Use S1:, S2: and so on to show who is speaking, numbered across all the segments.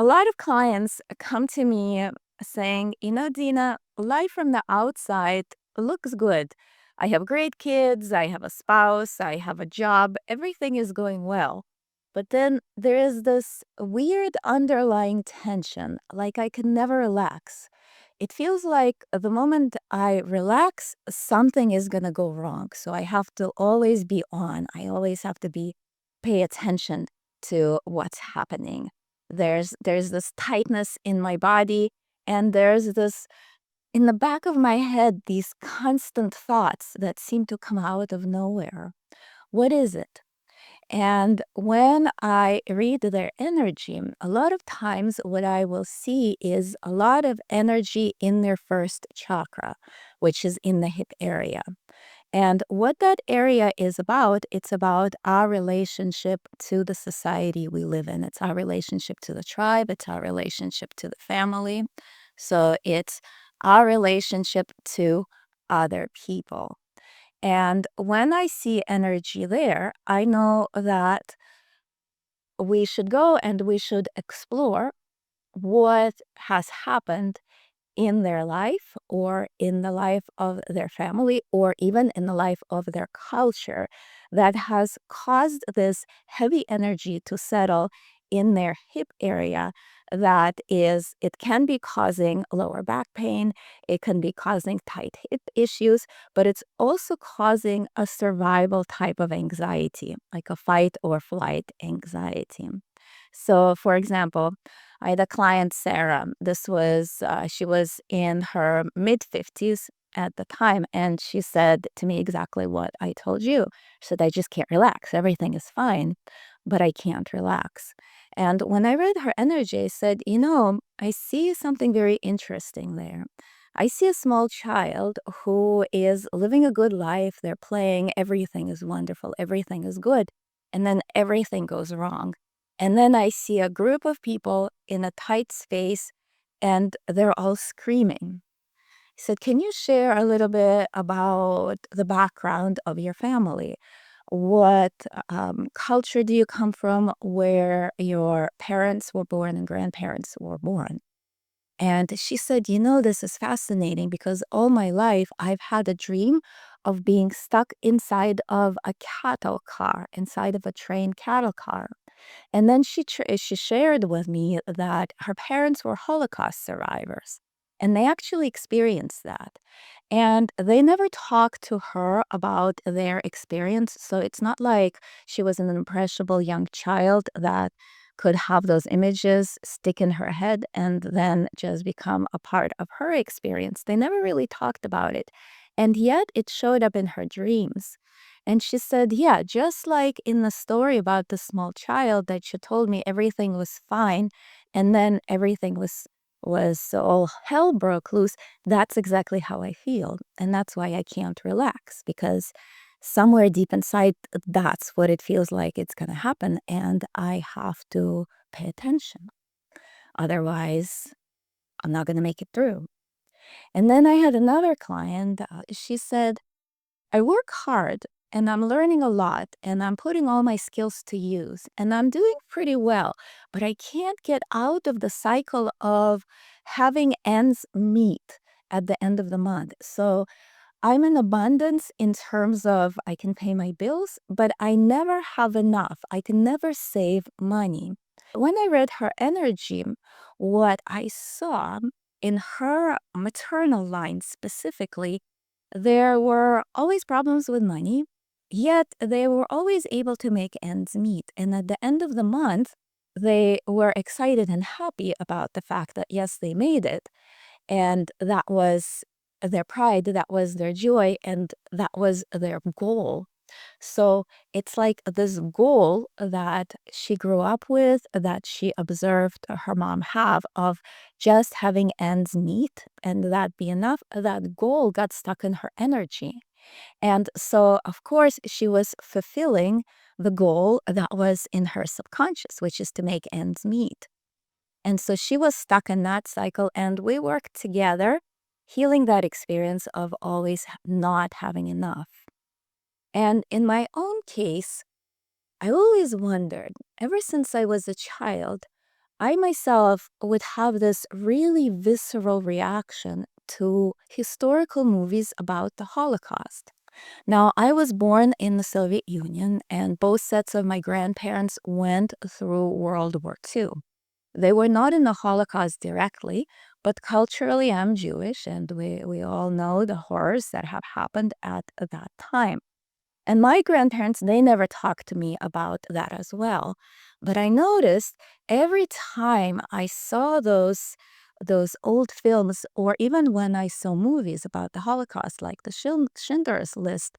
S1: A lot of clients come to me saying, Dina, life from the outside looks good. I have great kids, I have a spouse, I have a job, everything is going well. But then there is this weird underlying tension, like I can never relax. It feels like the moment I relax, something is going to go wrong. So I have to always be on. I always have to pay attention to what's happening. There's this tightness in my body, and there's this in the back of my head, these constant thoughts that seem to come out of nowhere. What is it? And when I read their energy, a lot of times what I will see is a lot of energy in their first chakra, which is in the hip area. And what that area is about, it's about our relationship to the society we live in. It's our relationship to the tribe, it's our relationship to the family. So it's our relationship to other people. And when I see energy there, I know that we should go and we should explore what has happened in their life or in the life of their family or even in the life of their culture that has caused this heavy energy to settle in their hip area. It can be causing lower back pain, it can be causing tight hip issues, but it's also causing a survival type of anxiety, like a fight or flight anxiety. So, for example, I had a client, Sarah. She was in her mid 50s at the time, and she said to me exactly what I told you. She said, I just can't relax. Everything is fine, but I can't relax. And when I read her energy, I said, I see something very interesting there. I see a small child who is living a good life. They're playing, everything is wonderful, everything is good. And then everything goes wrong. And then I see a group of people in a tight space and they're all screaming. He said, can you share a little bit about the background of your family? What culture do you come from where your parents were born and grandparents were born? And she said, this is fascinating because all my life I've had a dream of being stuck inside of a cattle car, inside of a train cattle car. And then she shared with me that her parents were Holocaust survivors, and they actually experienced that. And they never talked to her about their experience. So it's not like she was an impressionable young child that could have those images stick in her head and then just become a part of her experience. They never really talked about it. And yet it showed up in her dreams. And she said, yeah, just like in the story about the small child that she told me everything was fine and then everything was all hell broke loose. That's exactly how I feel. And that's why I can't relax because somewhere deep inside, that's what it feels like it's going to happen. And I have to pay attention. Otherwise, I'm not going to make it through. And then I had another client. She said, I work hard and I'm learning a lot and I'm putting all my skills to use and I'm doing pretty well, but I can't get out of the cycle of having ends meet at the end of the month. So I'm in abundance in terms of I can pay my bills, but I never have enough. I can never save money. When I read her energy, what I saw in her maternal line specifically, there were always problems with money, yet they were always able to make ends meet. And at the end of the month, they were excited and happy about the fact that, yes, they made it. And that was their pride, that was their joy, and that was their goal. So it's like this goal that she grew up with, that she observed her mom have of just having ends meet and that be enough. That goal got stuck in her energy. And so, of course, she was fulfilling the goal that was in her subconscious, which is to make ends meet. And so she was stuck in that cycle, and we worked together, healing that experience of always not having enough. And in my own case, I always wondered, ever since I was a child, I myself would have this really visceral reaction to historical movies about the Holocaust. Now, I was born in the Soviet Union, and both sets of my grandparents went through World War II. They were not in the Holocaust directly, but culturally, I'm Jewish, and we all know the horrors that have happened at that time. And my grandparents, they never talked to me about that as well. But I noticed every time I saw those old films, or even when I saw movies about the Holocaust, like the Schindler's List,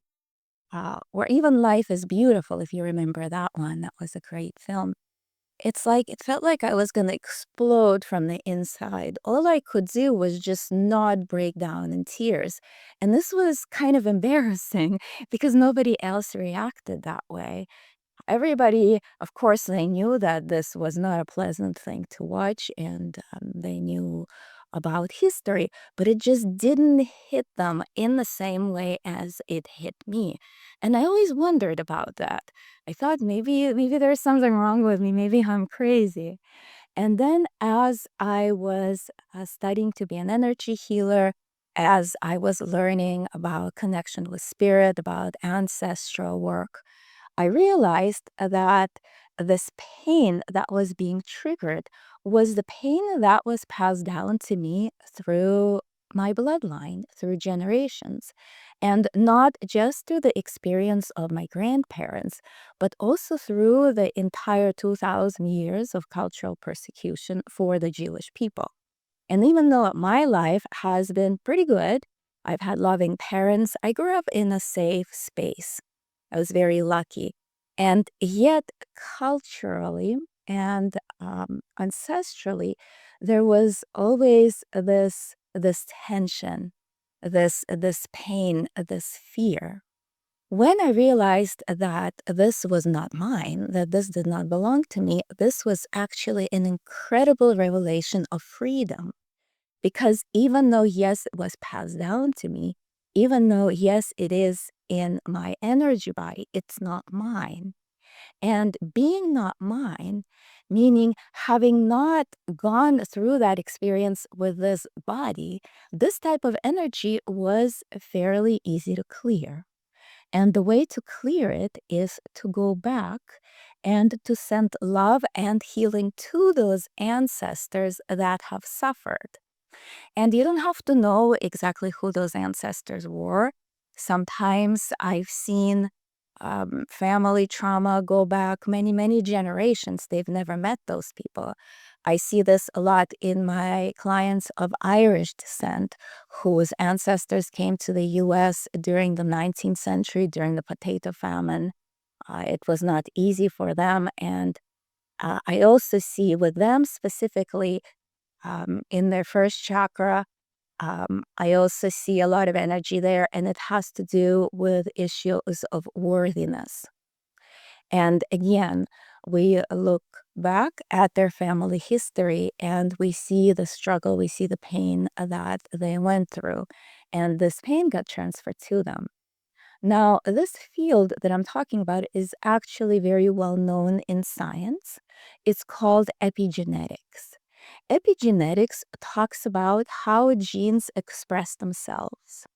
S1: or even Life is Beautiful, if you remember that one, that was a great film. It's like it felt like I was gonna explode from the inside. All I could do was just not break down in tears. And this was kind of embarrassing because nobody else reacted that way. Everybody, of course, they knew that this was not a pleasant thing to watch, and they knew about history, but it just didn't hit them in the same way as it hit me. And I always wondered about that. I thought maybe there's something wrong with me. Maybe I'm crazy. And then as I was studying to be an energy healer, as I was learning about connection with spirit, about ancestral work, I realized that this pain that was being triggered was the pain that was passed down to me through my bloodline, through generations, and not just through the experience of my grandparents, but also through the entire 2,000 years of cultural persecution for the Jewish people. And even though my life has been pretty good, I've had loving parents, I grew up in a safe space. I was very lucky. And yet, culturally and ancestrally, there was always this tension, this pain, this fear. When I realized that this was not mine, that this did not belong to me, this was actually an incredible revelation of freedom. Because even though, yes, it was passed down to me, even though, yes, it is in my energy body, it's not mine. And being not mine, meaning having not gone through that experience with this body, this type of energy was fairly easy to clear. And the way to clear it is to go back and to send love and healing to those ancestors that have suffered. And you don't have to know exactly who those ancestors were. Sometimes I've seen family trauma go back many, many generations. They've never met those people. I see this a lot in my clients of Irish descent whose ancestors came to the US during the 19th century, during the potato famine. It was not easy for them. And I also see with them specifically in their first chakra. I also see a lot of energy there, and it has to do with issues of worthiness. And again, we look back at their family history and we see the struggle, we see the pain that they went through, and this pain got transferred to them. Now, this field that I'm talking about is actually very well known in science. It's called epigenetics. Epigenetics talks about how genes express themselves.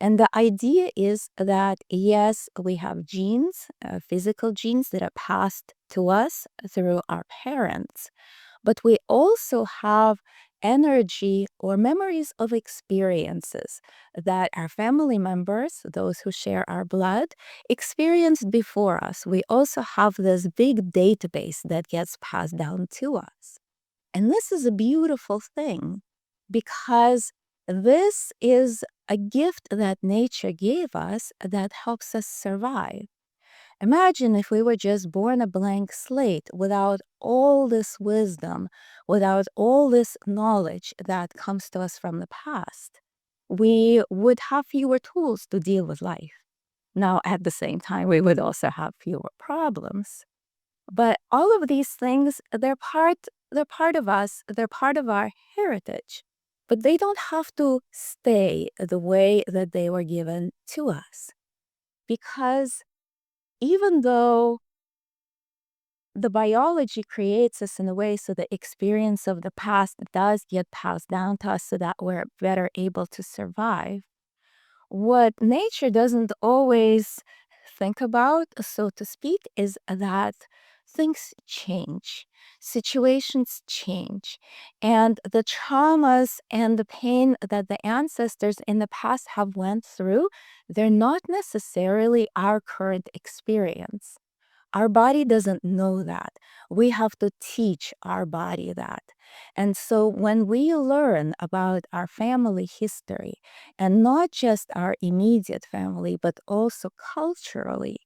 S1: And the idea is that, yes, we have genes, physical genes that are passed to us through our parents, but we also have energy or memories of experiences that our family members, those who share our blood, experienced before us. We also have this big database that gets passed down to us. And this is a beautiful thing because this is a gift that nature gave us that helps us survive. Imagine if we were just born a blank slate without all this wisdom, without all this knowledge that comes to us from the past. We would have fewer tools to deal with life. Now, at the same time, we would also have fewer problems. But all of these things, they're part of us, they're part of our heritage. But they don't have to stay the way that they were given to us. Because even though the biology creates us in a way so the experience of the past does get passed down to us so that we're better able to survive. What nature doesn't always think about, so to speak, is that things change, situations change, and the traumas and the pain that the ancestors in the past have went through, they're not necessarily our current experience. Our body doesn't know that. We have to teach our body that. And so when we learn about our family history, and not just our immediate family, but also culturally,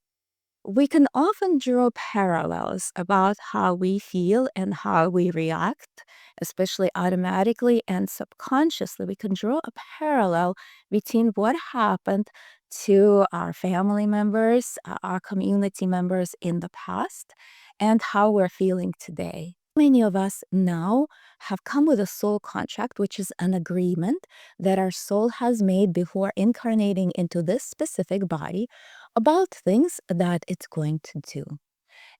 S1: we can often draw parallels about how we feel and how we react, especially automatically and subconsciously. We can draw a parallel between what happened to our family members, our community members in the past, and how we're feeling today. Many of us now have come with a soul contract, which is an agreement that our soul has made before incarnating into this specific body about things that it's going to do.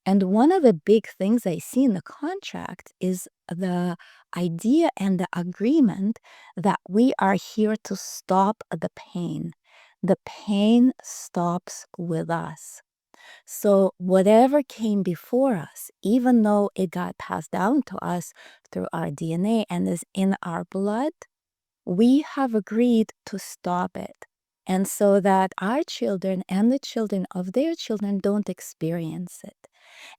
S1: And one of the big things I see in the contract is the idea and the agreement that we are here to stop the pain. The pain stops with us. So, whatever came before us, even though it got passed down to us through our DNA and is in our blood, we have agreed to stop it. And so that our children and the children of their children don't experience it.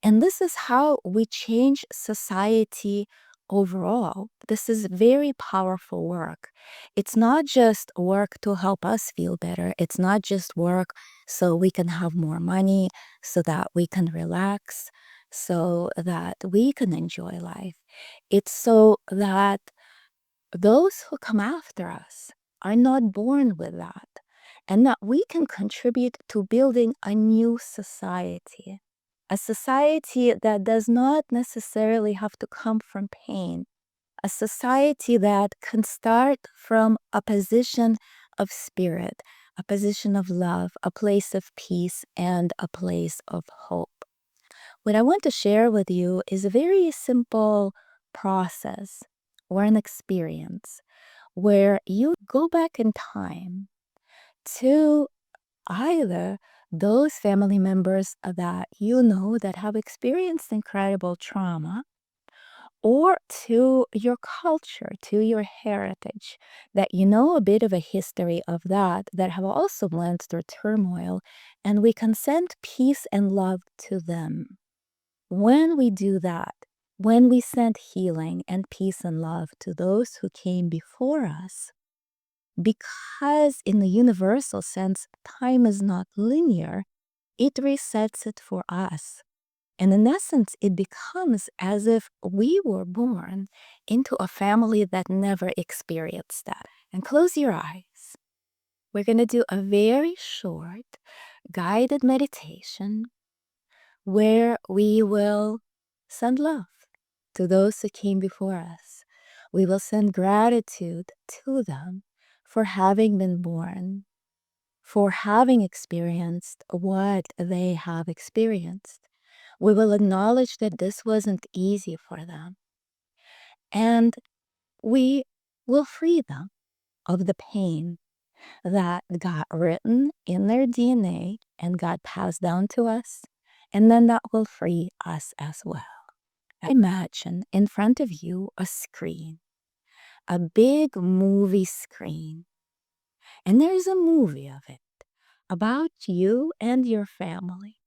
S1: And this is how we change society overall. This is very powerful work. It's not just work to help us feel better. It's not just work so we can have more money, so that we can relax, so that we can enjoy life. It's so that those who come after us are not born with that, and that we can contribute to building a new society, a society that does not necessarily have to come from pain, a society that can start from a position of spirit, a position of love, a place of peace, and a place of hope. What I want to share with you is a very simple process or an experience where you go back in time to either those family members that you know that have experienced incredible trauma, or to your culture, to your heritage, that you know a bit of a history of that have also went through turmoil, and we can send peace and love to them. When we do that, when we send healing and peace and love to those who came before us, because in the universal sense, time is not linear, it resets it for us. And in essence, it becomes as if we were born into a family that never experienced that. And close your eyes. We're going to do a very short guided meditation where we will send love to those who came before us. We will send gratitude to them for having been born, for having experienced what they have experienced. We will acknowledge that this wasn't easy for them, and we will free them of the pain that got written in their DNA and got passed down to us, and then that will free us as well. Imagine in front of you a screen, a big movie screen, and there's a movie of it about you and your family.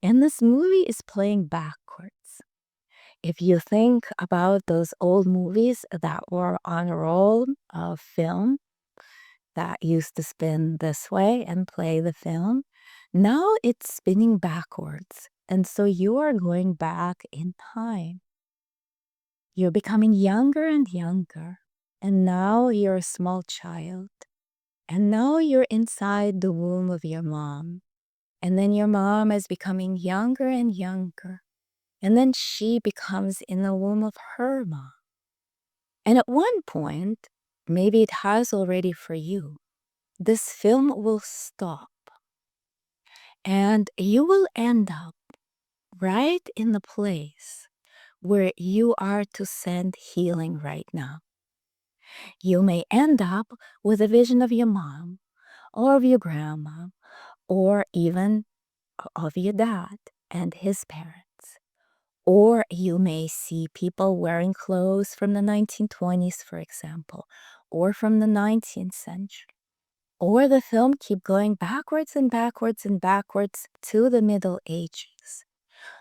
S1: And this movie is playing backwards. If you think about those old movies that were on a roll of film that used to spin this way and play the film, now it's spinning backwards. And so you are going back in time. You're becoming younger and younger. And now you're a small child. And now you're inside the womb of your mom. And then your mom is becoming younger and younger. And then she becomes in the womb of her mom. And at one point, maybe it has already for you, this film will stop. And you will end up right in the place where you are to send healing right now. You may end up with a vision of your mom or of your grandma or even of your dad and his parents. Or you may see people wearing clothes from the 1920s, for example, or from the 19th century. Or the film keep going backwards and backwards and backwards to the Middle Ages.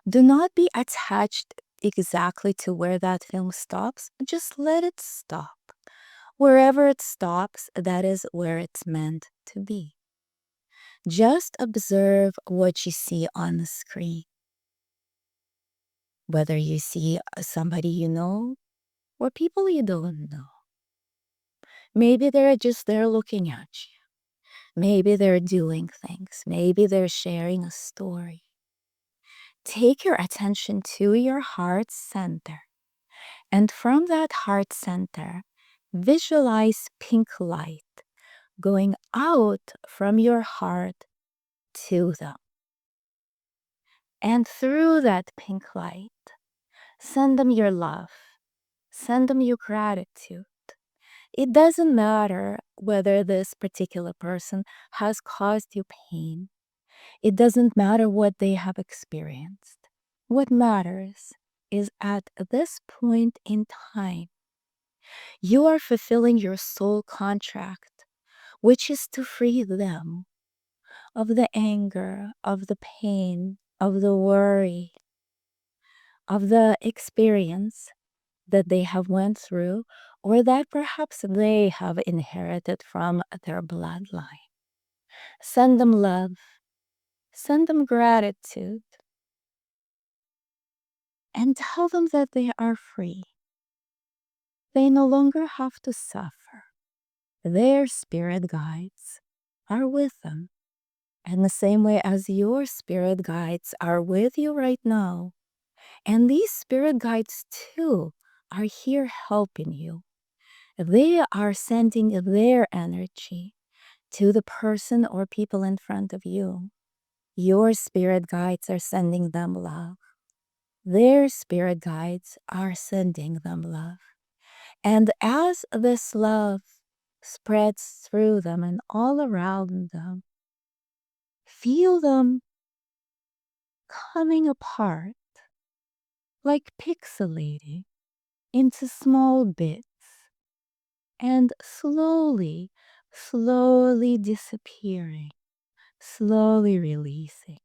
S1: Do not be attached exactly to where that film stops. Just let it stop. Wherever it stops, that is where it's meant to be. Just observe what you see on the screen. Whether you see somebody you know or people you don't know. Maybe they're just there looking at you. Maybe they're doing things. Maybe they're sharing a story. Take your attention to your heart center. And from that heart center, visualize pink light going out from your heart to them. And through that pink light, send them your love. Send them your gratitude. It doesn't matter whether this particular person has caused you pain. It doesn't matter what they have experienced. What matters is at this point in time, you are fulfilling your soul contract, which is to free them of the anger, of the pain, of the worry, of the experience that they have went through or that perhaps they have inherited from their bloodline. Send them love. Send them gratitude. And tell them that they are free. They no longer have to suffer. Their spirit guides are with them. And the same way as your spirit guides are with you right now. And these spirit guides too are here helping you. They are sending their energy to the person or people in front of you. Your spirit guides are sending them love. Their spirit guides are sending them love. And as this love spreads through them and all around them, feel them coming apart, like pixelating into small bits and slowly, slowly disappearing, slowly releasing.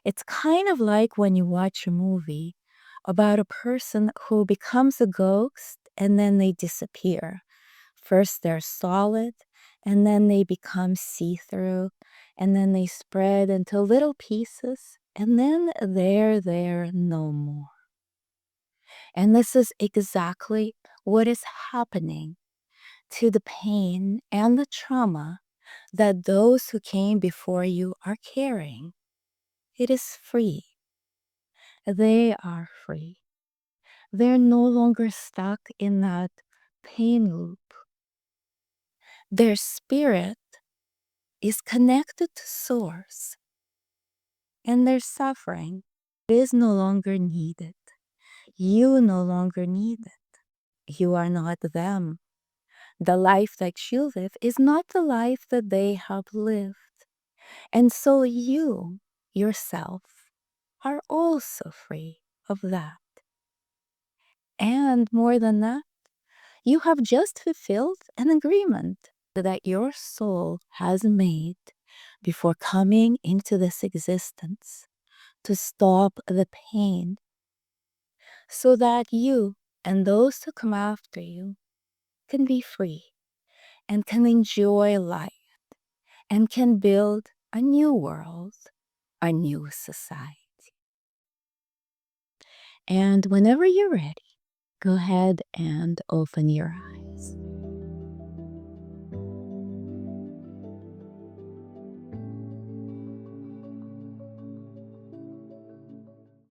S1: It's kind of like when you watch a movie about a person who becomes a ghost and then they disappear. First, they're solid, and then they become see through, and then they spread into little pieces, and then they're there no more. And this is exactly what is happening to the pain and the trauma that those who came before you are carrying. It is free. They are free. They're no longer stuck in that pain loop. Their spirit is connected to source, and their suffering is no longer needed. You no longer need it. You are not them. The life that you live is not the life that they have lived. And so you, yourself, are also free of that. And more than that, you have just fulfilled an agreement that your soul has made before coming into this existence to stop the pain so that you and those who come after you can be free and can enjoy life and can build a new world, a new society. And whenever you're ready, go ahead and open your eyes.